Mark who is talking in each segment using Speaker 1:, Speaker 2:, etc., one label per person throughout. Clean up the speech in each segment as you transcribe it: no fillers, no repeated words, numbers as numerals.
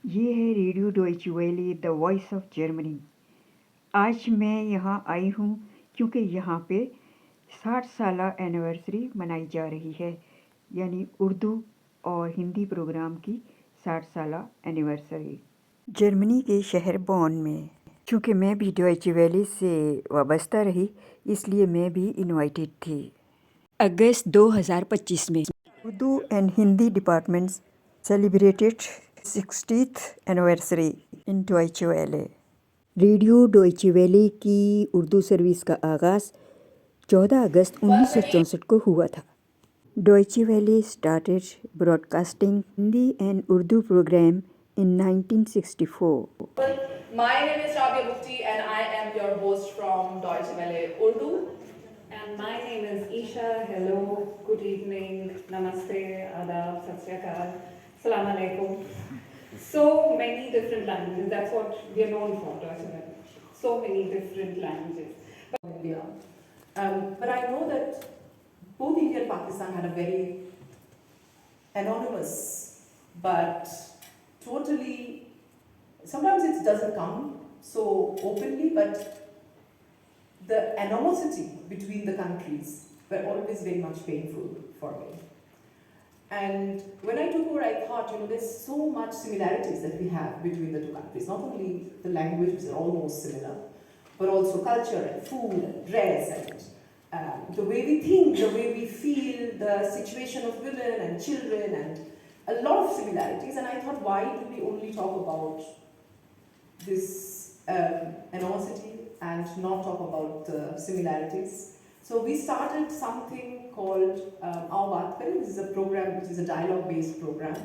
Speaker 1: ये है radio Deutsche Welle the voice of Germany. आज मैं यहाँ आई हूँ क्योंकि यहाँ पे 60 साला एनिवर्सरी मनाई जा रही है, यानी उर्दू और हिंदी प्रोग्राम की 60 साला एनिवर्सरी जर्मनी के शहर बॉन में। क्योंकि मैं भी डॉयचे वेले से वाबस्ता रही, इसलिए मैं भी इनवाइटेड थी। अगस्त 2025 में Urdu and Hindi departments celebrated 60th anniversary in Deutsche Welle. Radio Deutsche Welle की उर्दू सर्विस का आगाज़ 14 अगस्त 1964 को हुआ था। Deutsche Welle started broadcasting Hindi and Urdu program in 1964.
Speaker 2: My name is Rabia Mufti and I am your host from Deutsche Welle Urdu.
Speaker 3: And my name is Isha. Hello, good evening, namaste, adab, sat sri akal, salam alaikum. So many different languages. That's what we are known for, Deutsche Welle. So many different languages.
Speaker 2: India. But I know that both India and Pakistan had a very anonymous but totally, sometimes it doesn't come so openly, but the animosity between the countries were always very much painful for me. And when I took over, I thought, there's so much similarities that we have between the two countries. Not only the language, which are almost similar, but also culture and food and dress and the way we think, the way we feel, the situation of women and children, and a lot of similarities. And I thought, why do we only talk about this animosity and not talk about the similarities? So we started something called Aao Baat Kare. This is a program which is a dialogue-based program.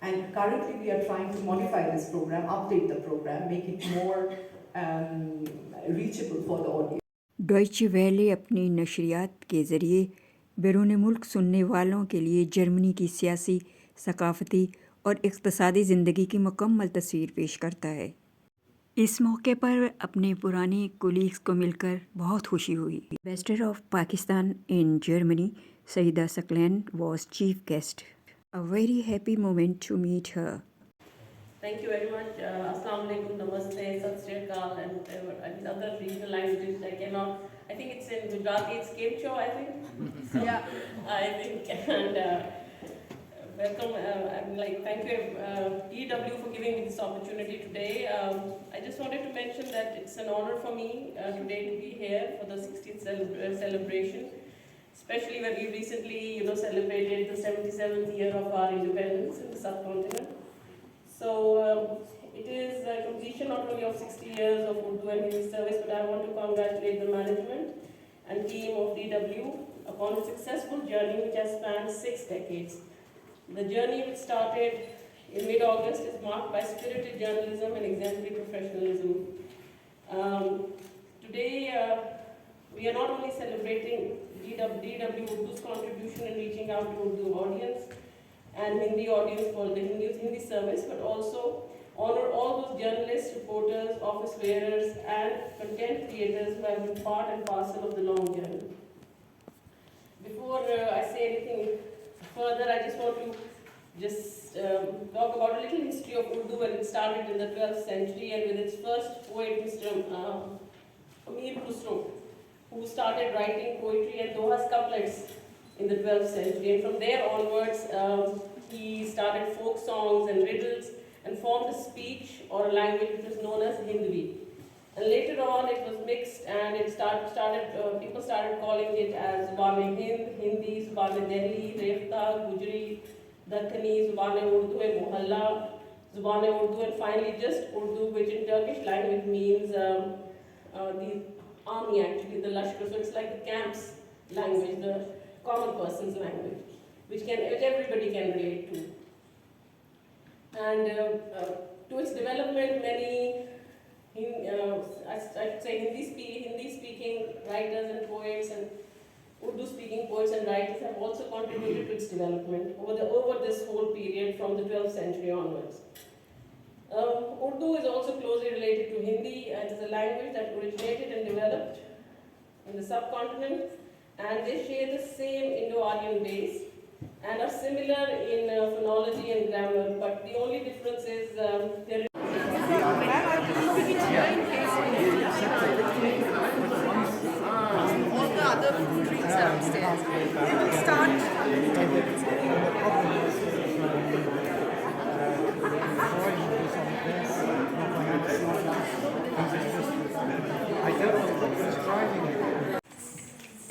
Speaker 2: And currently we are trying to modify this program, update the program, make it more reachable for the audience.
Speaker 1: Deutsche Welle अपनी नशरियात के ज़रिए बैरून मुल्क सुनने वालों के लिए Germany की सियासी, सकाफ़ती और इक़्तिसादी ज़िंदगी की मुकम्मल तस्वीर पेश करता है। इस मौके पर अपने पुराने कोलीग्स को मिलकर बहुत खुशी हुई। Ambassador of Pakistan in Germany Saeeda Saqlain was chief guest. A very happy moment to meet her.
Speaker 4: Thank you very much. Assalamu alaikum, namaste, sat sri akal, and other regional languages I cannot. I think it's in Gujarati, it's Kemcho, I think. So,
Speaker 2: Yeah.
Speaker 4: I think, and welcome. I'm like, thank you, EW, for giving me this opportunity today. I just wanted to mention that it's an honor for me today to be here for the 60th celebration, especially when we recently, celebrated the 77th year of our independence in the subcontinent. So it is a completion not only of 60 years of Urdu and Hindi service, but I want to congratulate the management and team of DW upon a successful journey which has spanned 6 decades. The journey which started in mid-August is marked by spirited journalism and exemplary professionalism. Today, we are not only celebrating DW Urdu's contribution in reaching out to Urdu audience and Hindi audience for the Hindi service, but also honor all those journalists, reporters, office bearers, and content creators who have been part and parcel of the long journey. Before I say anything further, I just want to talk about a little history of Urdu when it started in the 12th century and with its first poet, Mr. Amir Khusro, who started writing poetry and dohas couplets in the 12th century, and from there onwards he started folk songs and riddles and formed a speech or a language which was known as Hindvi. And later on it was mixed and it people started calling it as Zubaan-e-Hind, Hindi, Zubaan-e-Delhi, Rekhta, Gujri, Dakhani, Zubaan-e-Urdu, Mohalla, Zubaan-e-Urdu, and finally just Urdu, which in Turkish language means the army, actually, the Lashkar. So it's like the camps language, the common person's language, which everybody can relate to. And to its development, many I should say Hindi-speaking writers and poets and Urdu-speaking poets and writers have also contributed to its development over this whole period from the 12th century onwards. Urdu is also closely related to Hindi and is a language that originated and developed in the subcontinent, and they share the same Indo-Aryan base and are similar in phonology and grammar, but the only difference is There
Speaker 5: All the other drinks are upstairs. They will start 10 minutes.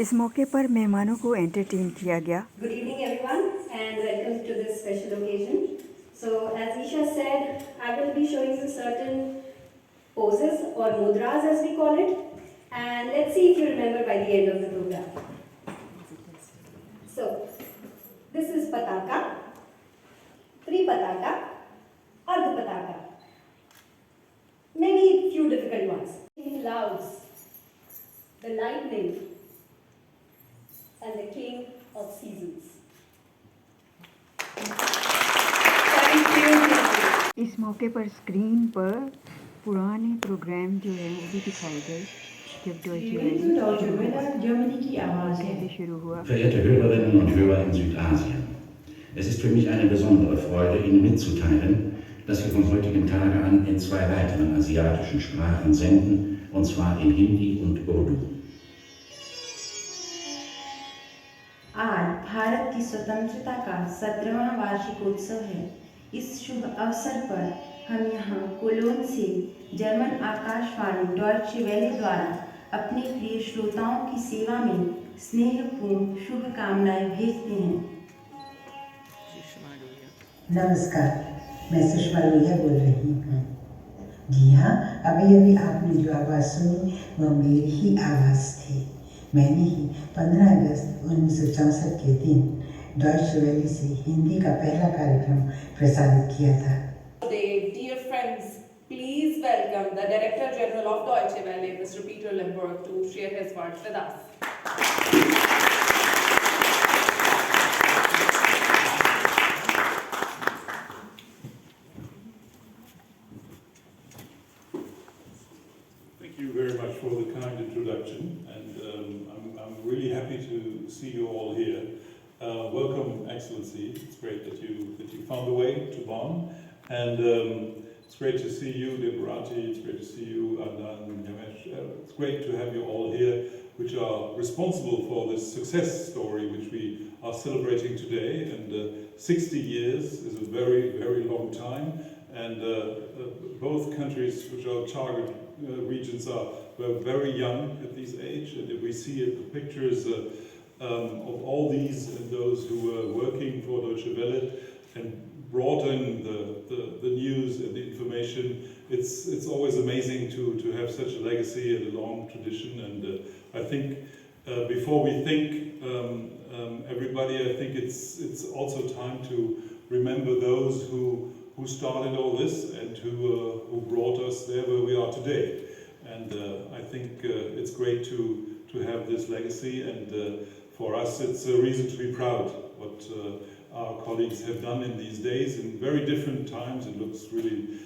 Speaker 1: इस मौके पर मेहमानों को entertain किया गया।
Speaker 6: Good evening everyone and welcome to this special occasion. So as Isha said, I will be showing you certain poses or mudras as we call it, and let's see if you remember by the end of the program. So this is Pataka, Tripataka, Ardha Pataka. Maybe few difficult ones. Clouds, the lightning, and the king of seasons. Thank you.
Speaker 1: इस मौके पर screen पर पुराने programme जो है वो भी दिखाए गए जब डॉयचे वेले
Speaker 7: Germany की आवाज़ है।
Speaker 1: कैसे शुरू हुआ।
Speaker 8: Verehrte Hörerinnen und Hörer in Südasien, es ist für mich eine besondere Freude, Ihnen mitzuteilen, dass wir vom heutigen Tage an in 2 weiteren asiatischen Sprachen senden, und zwar in Hindi und Urdu.
Speaker 7: आज भारत की स्वतंत्रता का 17वां वार्षिकोत्सव है। इस शुभ अवसर पर हम यहाँ कोलोन से जर्मन आकाशवाणी डॉयचे वेले द्वारा अपने प्रिय श्रोताओं की सेवा में स्नेहपूर्ण शुभकामनाएं भेजते हैं।
Speaker 9: नमस्कार, मैं सुषमा लोहिया बोल रही हूँ। जी हाँ, अभी आपने जो आवाज़ सुनी वह मेरी ही आवाज़ थी। मैंने ही 15 अगस्त 1964 के दिन डॉयचे वेले से हिंदी का पहला कार्यक्रम प्रसारित किया था।
Speaker 2: Dear friends, please welcome the Director General of Deutsche Welle, Mr. Peter Limburg, to share his words with us.
Speaker 10: Thank you very much for the kind introduction, and I'm really happy to see you all here. Welcome, Excellency. It's great that you found a way to Bonn, and it's great to see you, Deborati. It's great to see you, Adnan, Yamesh. It's great to have you all here, which are responsible for this success story which we are celebrating today. And 60 years is a very, very long time, and both countries which are target regions were very young at this age, and if we see the pictures of all these and those who were working for Deutsche Welle and brought in the news and the information, it's always amazing to have such a legacy and a long tradition. And I think before we thank everybody, I think it's also time to remember those who started all this and who brought us there where we are today. And I think it's great to have this legacy, and for us it's a reason to be proud what our colleagues have done in these days in very different times. It looks really,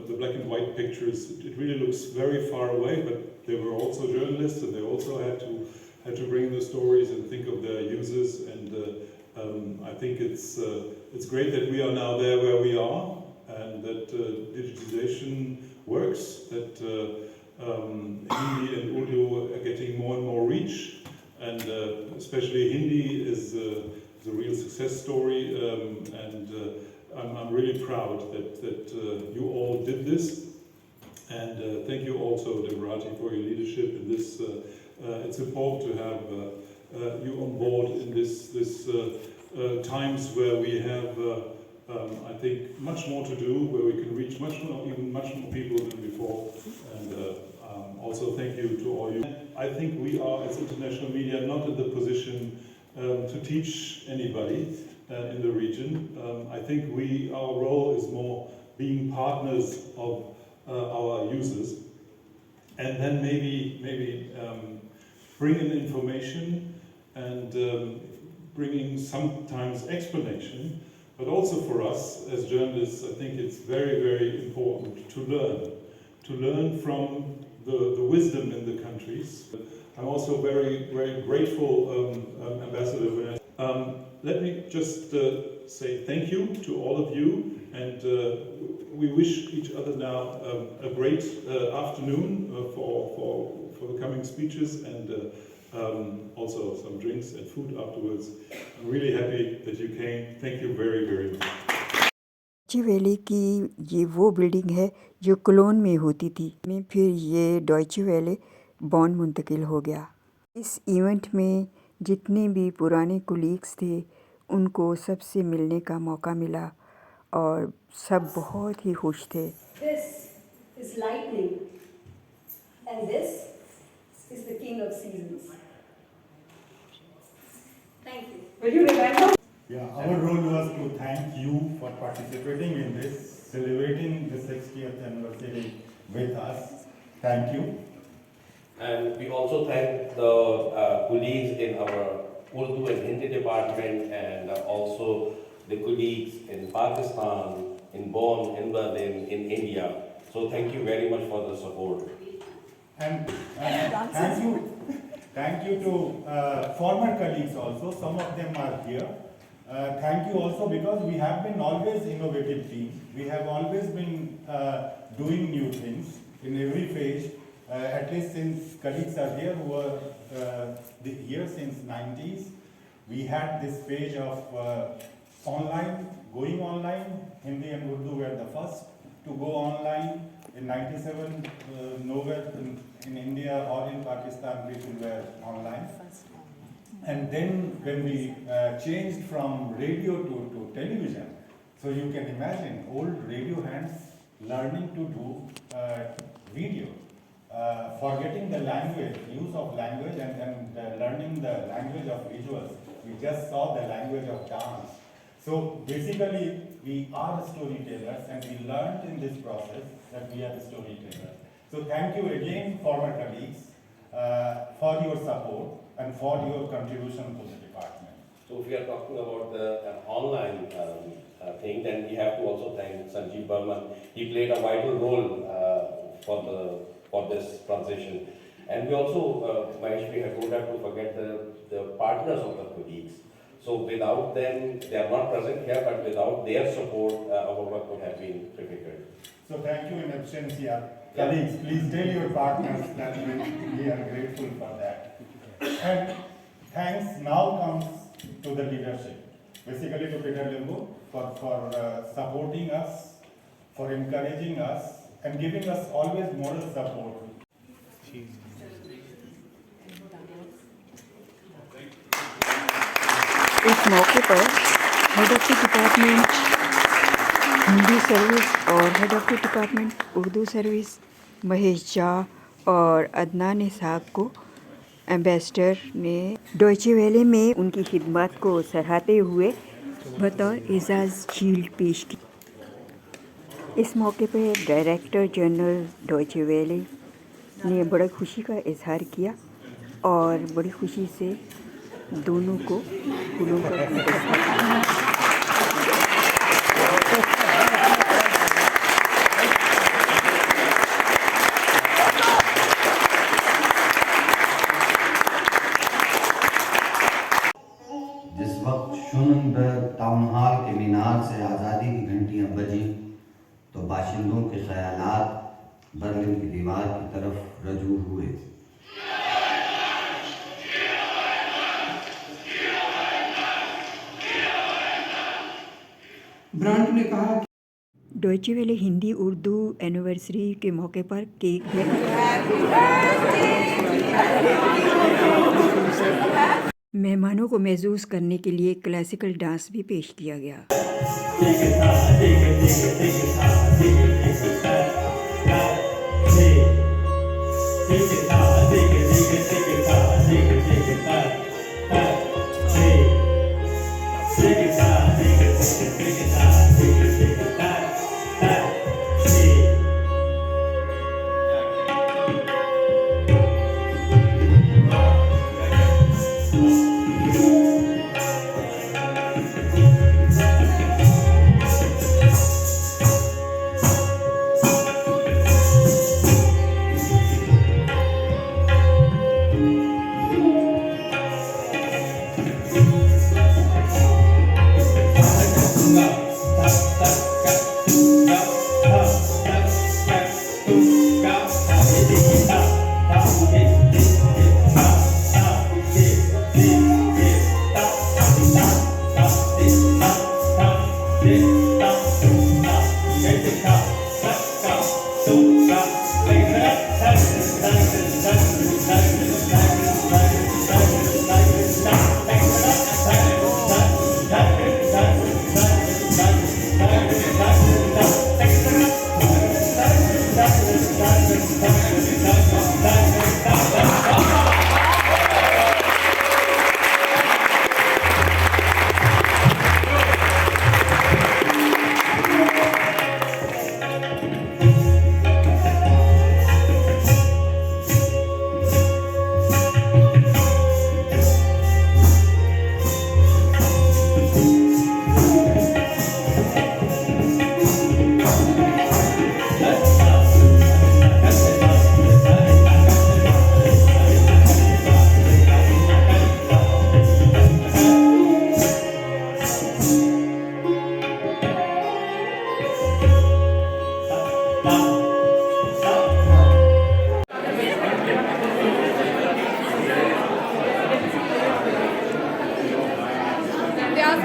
Speaker 10: the black and white pictures, it really looks very far away, but they were also journalists, and they also had to bring the stories and think of their users. And I think it's great that we are now there where we are, and that digitization works, that Hindi and Urdu are getting more and more reach, and especially Hindi is a real success story, and I'm really proud that you all did this, and thank you also, Deborati, for your leadership in this. It's important to have you on board in this times where we have, I think, much more to do, where we can reach even much more people than before. And also thank you to all you. I think we are, as international media, not in the position to teach anybody in the region. I think our role is more being partners of our users, and then maybe bring in information and bringing sometimes explanation. But also for us as journalists, I think it's very, very important to learn from the wisdom in the countries. I'm also very, very grateful, Ambassador. Let me just say thank you to all of you, and we wish each other now a great afternoon for the coming speeches and also some drinks and food afterwards. I'm really happy that you came. Thank you very, very much.
Speaker 1: Deutsche Welle की ये वो building है जो colon में होती थी, में फिर ये डॉयचे वेले बॉन मुंतकिल हो गया। इस इवेंट में जितने भी पुराने कोलीग्स थे उनको सबसे मिलने का मौका मिला और सब बहुत ही खुश थे।
Speaker 6: This is lightning, and this is the king of seasons. Thank you.
Speaker 3: Will you remember?
Speaker 11: Yeah, our role was to thank you for participating in this, celebrating the 60th anniversary with us. Thank you.
Speaker 12: And we also thank the colleagues in our Urdu and Hindi department and also the colleagues in Pakistan, in Bonn, in Berlin, in India. So thank you very much for the support.
Speaker 11: And thank you to former colleagues also. Some of them are here. Thank you also because we have been always innovative team. We have always been doing new things in every phase. At least since colleagues are here who were here since 90s, we had this page of going online. Hindi and Urdu were the first to go online. In 97, nowhere in India or in Pakistan people were online. And then when we changed from radio to television, so you can imagine old radio hands learning to do video, forgetting the language, use of language and learning the language of visuals. We just saw the language of dance. So basically we are storytellers and we learned in this process that we are storytellers. So thank you again, former colleagues, for your support and for your contribution to the department.
Speaker 12: So if we are talking about the online thing, then we have to also thank Sanjeev Burman. He played a vital role for this transition. And we also, Mahesh, we don't have to forget the partners of the colleagues. So without them, they are not present here, but without their support, our work would have been difficult.
Speaker 11: So thank you in absentia. Colleagues, please tell your partners that we are grateful for that. And thanks now comes to the leadership, basically to Peter Limbu for supporting us, for encouraging us and giving us always moral support.
Speaker 1: इस मौके पर head of the department Hindi service और head of the department Urdu service Mahesh Jha और अदनान इसहाक को ambassador ने Deutsche Welle में उनकी खिदमत को सराहते हुए बतौर एजाज़ शील्ड पेश की। इस मौके पर डायरेक्टर जनरल डॉयचे वेले ने बड़ी खुशी का इजहार किया और बड़ी खुशी से दोनों को फूलों का गुलदस्ता
Speaker 13: जिस वक्त शुननबर्ग टाउन हॉल के मीनार से आज़ादी की घंटियां बजीं तो बाशिंदों के ख्यालात बर्लिन की दीवार की तरफ रजू हुए।
Speaker 1: ब्रांट ने कहा Deutsche Welle Hindi Urdu anniversary के मौके पर केक भी मेहमानों को महसूस करने के लिए क्लासिकल डांस भी पेश किया गया।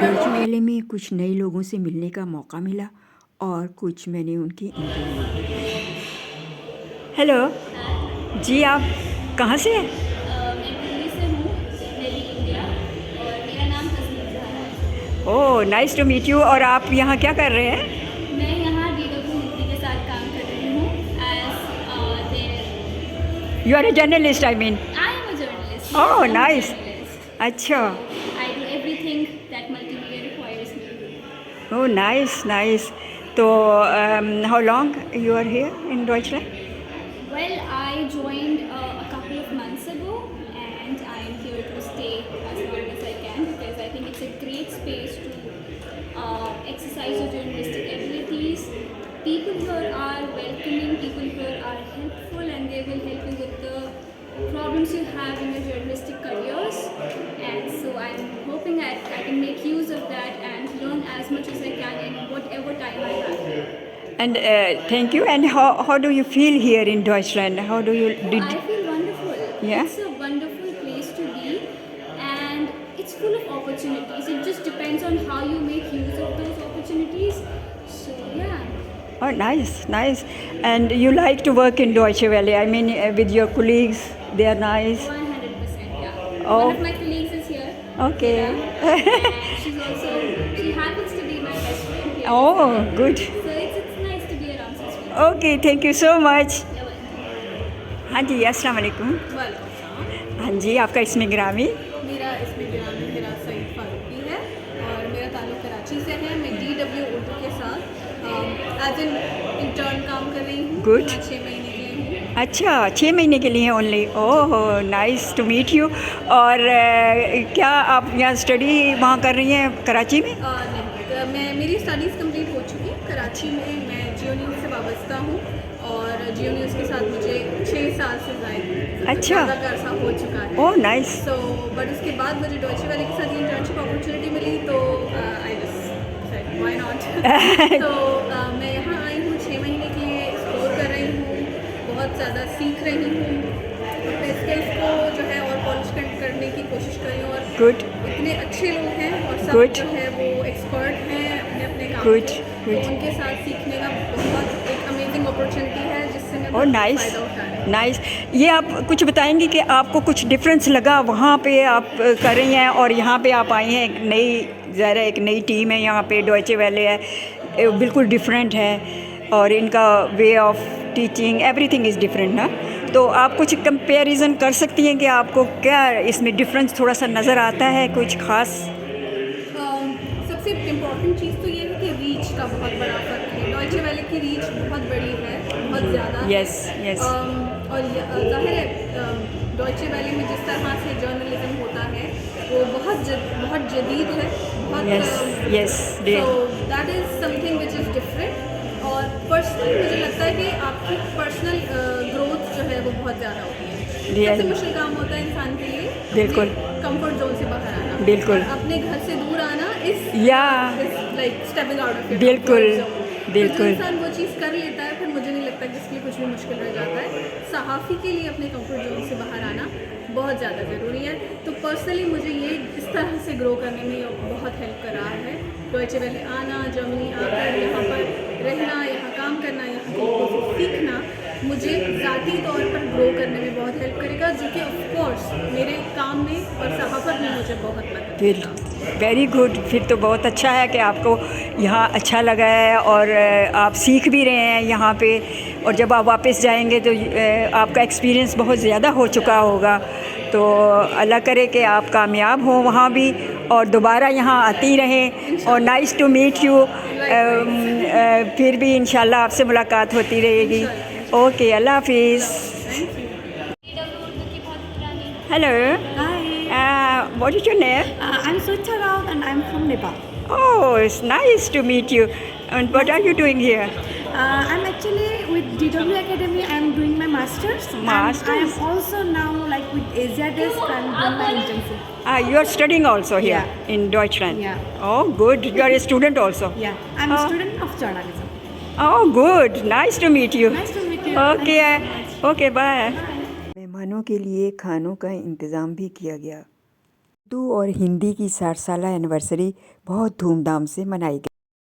Speaker 1: डॉयचे वेले में कुछ नए लोगों से मिलने का मौका मिला और कुछ मैंने उनकी इंटरव्यू की। हेलो जी, आप कहाँ से हैं?
Speaker 6: मैं दिल्ली से हूँ, दिल्ली इंडिया, और मेरा नाम तस्नीम ज़हरा है।
Speaker 1: ओह, नाइस टू मीट यू। और आप यहाँ क्या कर रहे हैं?
Speaker 6: मैं यहाँ DW हिंदी के साथ काम कर रही हूँ as there.
Speaker 1: You are a journalist, I mean?
Speaker 6: I am a journalist.
Speaker 1: Oh, nice. अच्छा।
Speaker 6: I do everything that multimedia requires me.
Speaker 1: Oh, nice nice. तो how long you are here in Deutschland?
Speaker 6: Well, I joined a couple of months ago, and I am here to stay as long as I can because I think it's a great space to exercise your journalistic abilities. People here are welcoming, people here are helpful, and they will help you with the problems you have in your journalistic careers. And so I'm hoping I can make use of that and learn as much as I can in whatever time I have.
Speaker 1: And thank you. And how do you feel here in Deutschland? How do you did?
Speaker 6: I feel wonderful.
Speaker 1: Yeah?
Speaker 6: It's a wonderful place to be, and it's full of opportunities. It just depends on how you make use of those opportunities. So yeah.
Speaker 1: Oh, nice, nice. And you like to work in Deutsche Welle? I mean, with your colleagues, they are nice.
Speaker 6: 100%, yeah.
Speaker 1: Oh.
Speaker 6: One of my colleagues is here.
Speaker 1: Okay.
Speaker 6: Yeah. And she happens to be my best friend here.
Speaker 1: Oh, good.
Speaker 6: So it's nice to be around such people.
Speaker 1: Okay, thank you so much.
Speaker 6: You're welcome.
Speaker 1: हाँ जी, अस्सलाम वालेकुम।
Speaker 5: वालेकुम।
Speaker 1: हाँ जी, आपका इसमें ग्रामी?
Speaker 5: मेरा इसमें गिरामी मेरा सईद फारूकी है और मेरा ताल्लुक़ कराची से है। मैं DW उर्दू के साथ एज एन इंटर्न काम कर रही हूँ।
Speaker 1: Good.
Speaker 5: 6 महीने के लिए हूँ।
Speaker 1: अच्छा, 6 महीने के लिए only. Oh, nice to meet you. और क्या आप यहाँ स्टडी वहाँ कर रही हैं कराची में?
Speaker 5: नहीं, मैं मेरी स्टडीज़ कंप्लीट हो चुकी है कराची में। मैं जियो न्यूज़ से वाबस्ता हूँ और जियो न्यूज़ के साथ मुझे 6 साल से
Speaker 1: अच्छा।
Speaker 5: ज़्यादा का अर्सा हो चुका है।
Speaker 1: ओह, नाइस।
Speaker 5: सो बट उसके बाद मुझे डॉयचे वेले के साथ ये इंटर्नशिप अपॉर्चुनिटी मिली तो I just said why not. तो मैं यहाँ आई हूँ 6 महीने के लिए, एक्सप्लोर कर रही हूँ, बहुत ज़्यादा सीख रही हूँ, अपने स्किल्स को जो है और पॉलिश करने की कोशिश कर रही हूँ। और
Speaker 1: Good.
Speaker 5: इतने अच्छे लोग हैं और सब
Speaker 1: Good.
Speaker 5: जो है वो एक्सपर्ट हैं अपने अपने काम
Speaker 1: Good.
Speaker 5: में, तो उनके साथ सीखने का बहुत एक अमेजिंग अपॉर्चुनिटी है जिससे मैं
Speaker 1: ओह,
Speaker 5: बहुत
Speaker 1: नाइस
Speaker 5: फ़ायदा उठा रही हूँ।
Speaker 1: नाइस। ये आप कुछ बताएंगे कि आपको कुछ डिफरेंस लगा वहाँ पे आप कर रही हैं और यहाँ पे आप आई हैं? एक नई ज़रा एक नई टीम है यहाँ पे, डॉयचे वेले है, बिल्कुल डिफरेंट है और इनका way of teaching everything is different ना। तो आप कुछ कंपैरिजन कर सकती हैं कि आपको क्या इसमें डिफरेंस थोड़ा सा नज़र आता है, कुछ ख़ास?
Speaker 5: सबसे इम्पोर्टेंट चीज़ तो ये है कि रीच का बहुत बड़ा फ़र्क है। डॉयचे वेले की रीच बहुत बड़ी है, बहुत ज़्यादा है।
Speaker 1: Yes, yes.
Speaker 5: और ज़ाहिर है डॉयचे वेले में जिस तरह से जर्नलिज्म होता है वो बहुत जदीद है, बहुत
Speaker 1: Yes,
Speaker 5: so that is something which is different. और पर्सनल मुझे लगता है कि आपकी पर्सनल ग्रोथ जो है वो बहुत ज़्यादा होती है। सबसे मुश्किल काम होता है इंसान के लिए
Speaker 1: बिल्कुल
Speaker 5: कंफर्ट जोन से बाहर आना,
Speaker 1: बिल्कुल
Speaker 5: अपने घर से दूर आना इस लाइक स्टेपिंग आउट ऑफ
Speaker 1: बिल्कुल
Speaker 5: बिल्कुल। इंसान वो चीज़ कर लेता है फिर मुझे नहीं लगता कि इसके लिए कुछ भी मुश्किल रह जाता है। सहाफ़ी के लिए अपने कंफर्ट जोन से बाहर आना बहुत ज़्यादा ज़रूरी है। तो पर्सनली मुझे ये इस तरह से ग्रो करने में बहुत हेल्प कर रहा है। डॉयचे वेले आना, जर्मनी आकर यहाँ पर रहना, यहाँ करना या फिर तरीकों से सीखना मुझे ज़ाती तौर पर ग्रो करने में बहुत हेल्प करेगा, जो कि ऑफ कोर्स मेरे काम में और सहाफ़त में मुझे बहुत मदद।
Speaker 1: फिर वेरी गुड, फिर तो बहुत अच्छा है कि आपको यहाँ अच्छा लगा है और आप सीख भी रहे हैं यहाँ पे, और जब आप वापस जाएंगे तो आपका एक्सपीरियंस बहुत ज़्यादा हो चुका होगा। तो अल्लाह करे कि आप कामयाब हों वहाँ भी और दोबारा यहाँ आती रहें, और नाइस टू मीट यू। फिर भी इंशाल्लाह आपसे मुलाकात होती रहेगी। ओके, अल्लाह हाफिज़। Hello, what is your name?
Speaker 14: I'm Sweta Rao and I'm from Nepal.
Speaker 1: Oh, it's nice to meet you. And what are you doing here?
Speaker 14: I'm actually with DW Academy. I'm doing my masters.
Speaker 1: Masters?
Speaker 14: And I'm also now like with Asia Desk. I'm doing my internship.
Speaker 1: You are studying also here in Deutschland?
Speaker 14: Yeah.
Speaker 1: Oh, good. You are a student also?
Speaker 14: Yeah, I'm a student of journalism.
Speaker 1: Oh, good. Nice to meet you.
Speaker 14: Nice to meet you.
Speaker 1: Okay,
Speaker 14: Thank you so much.
Speaker 1: okay, bye. मेहमानों के लिए खानों का इंतज़ाम भी किया गया। उर्दू और हिंदी की 60 साला एनिवर्सरी बहुत धूमधाम से मनाई गई।